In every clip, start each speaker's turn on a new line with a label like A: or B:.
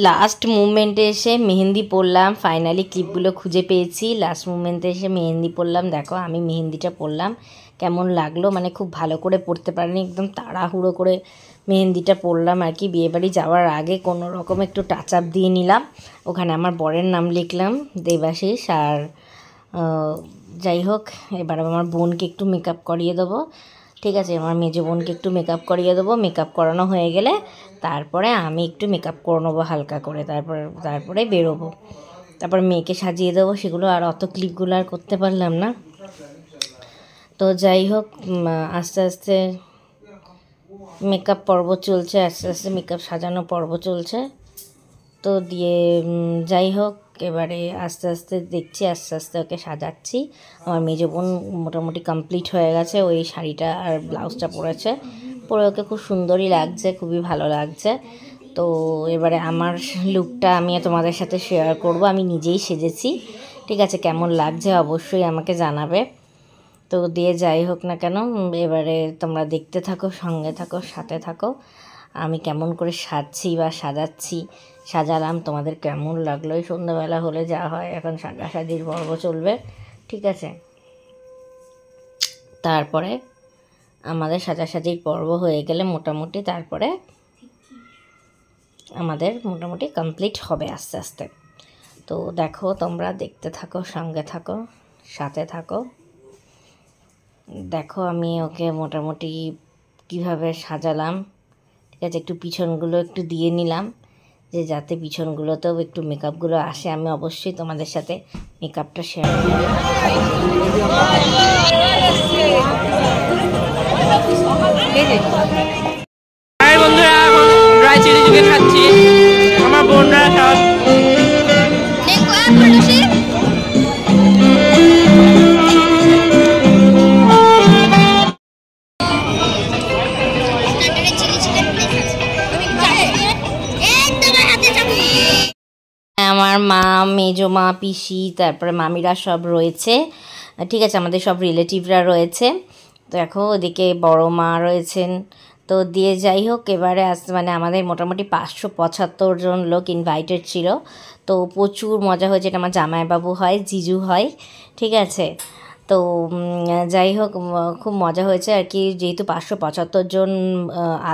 A: Last মুভমেন্টে এসে মেহেন্দি পরলাম। ফাইনালি ক্লিপগুলো খুঁজে পেয়েছি। লাস্ট মুভমেন্টে এসে মেহেন্দি পরলাম। দেখো আমি মেহেন্দিটা পরলাম, কেমন লাগলো। মানে খুব ভালো করে পরতে পারিনি, একদম তাড়াহুড়ো করে মেহেন্দিটা পরলাম আর কি। বিয়েবাড়ি যাওয়ার আগে কোনো রকম একটু টাচ আপ দিয়ে নিলাম। ওখানে আমার বরের নাম লিখলাম, দেবাশিস। আর যাই হোক, এবার আমার বোনকে একটু মেকআপ করিয়ে দেবো। ঠিক আছে, আমার মেজো বোনকে একটু মেকআপ করিয়ে দেবো। মেকআপ করানো হয়ে গেলে তারপরে আমি একটু মেকআপ করে নেবো হালকা করে, তারপরে বেরোবো। তারপর মেয়েকে সাজিয়ে দেবো। সেগুলো আর অত ক্লিপগুলো আর করতে পারলাম না। তো যাই হোক, আস্তে আস্তে মেকআপ পর্ব চলছে, আস্তে আস্তে মেকআপ সাজানো পর্ব চলছে। তো দিয়ে যাই হোক, এবারে আস্তে আস্তে দেখছি, আস্তে আস্তে ওকে সাজাচ্ছি। আমার মেজো বোন মোটামুটি কমপ্লিট হয়ে গেছে। ওই শাড়িটা আর ব্লাউজটা পরেছে, পরে ওকে খুব সুন্দরই লাগছে, খুবই ভালো লাগছে। তো এবারে আমার লুকটা আমি তোমাদের সাথে শেয়ার করব। আমি নিজেই সেজেছি, ঠিক আছে? কেমন লাগছে অবশ্যই আমাকে জানাবে। তো দিয়ে যাই হোক না কেন, এবারে তোমরা দেখতে থাকো, সঙ্গে থাকো, সাথে থাকো। আমি কেমন করে সাজছি বা সাজালাম, তোমাদের কেমন লাগলো। এই সন্ধ্যাবেলা হলে যা হয়, এখন সাজাসাজির পর্ব চলবে, ঠিক আছে? তারপরে আমাদের সাজাসাজির পর্ব হয়ে গেলে মোটামুটি তারপরে আমাদের মোটামুটি কমপ্লিট হবে আস্তে আস্তে। তো দেখো, তোমরা দেখতে থাকো, সঙ্গে থাকো, সাথে থাকো। দেখো আমি ওকে মোটামুটি কিভাবে সাজালাম, ঠিক আছে? একটু পিছনগুলো একটু দিয়ে নিলাম, যে যাতে পিছনগুলোতেও একটু মেকআপগুলো আসে। আমি অবশ্যই তোমাদের সাথে মেকআপটা শেয়ার করব।
B: বন্ধুরা, এখন ড্রাই চিলি চিকেন খাচ্ছি। আমার বোনরা সব
A: আমার মা, মেজো মা, পিসি, তারপরে মামিরা সব রয়েছে, ঠিক আছে? আমাদের সব রিলেটিভরা রয়েছে। তো দেখো ওদিকে বড় মা রয়েছেন। তো দিয়ে যাই হোক, এবারে মানে আমাদের মোটামুটি 575 জন লোক ইনভাইটেড ছিল। তো প্রচুর মজা হয়েছে। এটা আমার জামাইবাবু হয়, জিজু হয়, ঠিক আছে? তো যাই হোক, খুব মজা হয়েছে আর কি। যেহেতু 575 জন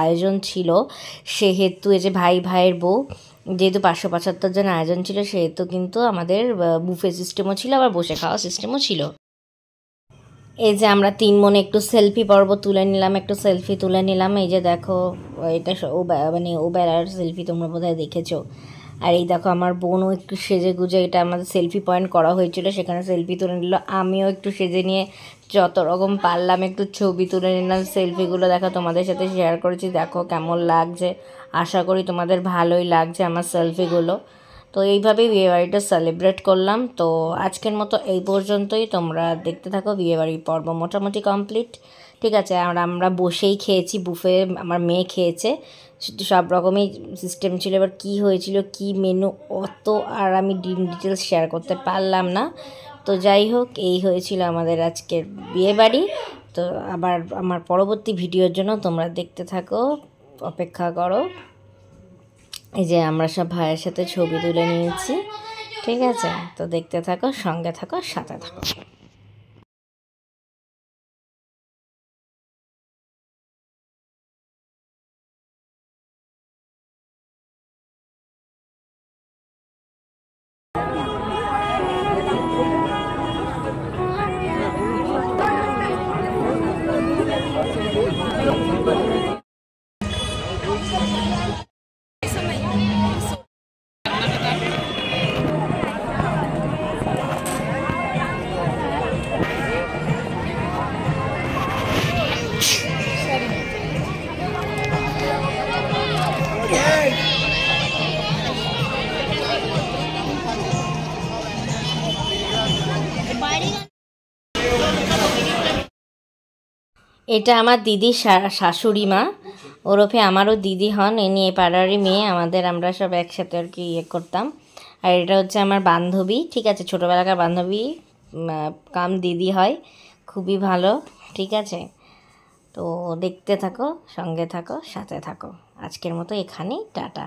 A: আয়োজন ছিল, সেহেতু এই যে ভাইয়ের বউ, যেহেতু 575 জন আয়োজন ছিল, সেহেতু কিন্তু আমাদের বুফে সিস্টেমও ছিল, আবার বসে খাওয়া সিস্টেমও ছিল। এই যে আমরা 3 মনে একটু সেলফি পর্ব তুলে নিলাম, একটু সেলফি তুলে নিলাম। এই যে দেখো, এটা মানে ও বেলার সেলফি, তোমরা বোধহয় দেখেছো। আর এই দেখো আমার বোনও একটু সেজে গুজে, এটা আমাদের সেলফি পয়েন্ট করা হয়েছিল, সেখানে সেলফি তুলে নিল। আমিও একটু সেজে নিয়ে যত রকম পারলাম একটু ছবি তুলে নিলাম। সেলফিগুলো দেখো তোমাদের সাথে শেয়ার করেছি। দেখো কেমন লাগছে, আশা করি তোমাদের ভালোই লাগছে আমার সেলফিগুলো। তো এইভাবেই বিয়েবাড়িটা সেলিব্রেট করলাম। তো আজকের মতো এই পর্যন্তই। তোমরা দেখতে থাকো। বিয়েবাড়ির পর্ব মোটামুটি কমপ্লিট, ঠিক আছে? আর আমরা বসেই খেয়েছি, বুফে আমার মেয়ে খেয়েছে, সব রকমই সিস্টেম ছিল। এবার কী হয়েছিল, কী মেনু, অত আর আমি ডিটেলস শেয়ার করতে পারলাম না। তো যাই হোক, এই হয়েছিল আমাদের আজকের বিয়েবাড়ি। তো আবার আমার পরবর্তী ভিডিওর জন্য তোমরা দেখতে থাকো, অপেক্ষা করো। এই যে আমরা সব ভাইয়ের সাথে ছবি তুলে নিয়েছি, ঠিক আছে? তো দেখতে থাকো, সঙ্গে থাকো, সাথে থাকো। এটা আমার দিদির শাশুড়ি মা, ওরফে আমারও দিদি হন। এ পাড়ারই মেয়ে আমাদের, আমরা সব একসাথে আর কি ইয়ে করতাম। আর এটা হচ্ছে আমার বান্ধবী, ঠিক আছে? ছোটোবেলাকার বান্ধবী কাম দিদি হয়, খুবই ভালো, ঠিক আছে? তো দেখতে থাকো, সঙ্গে থাকো, সাথে থাকো। আজকের মতো এখানেই, টাটা।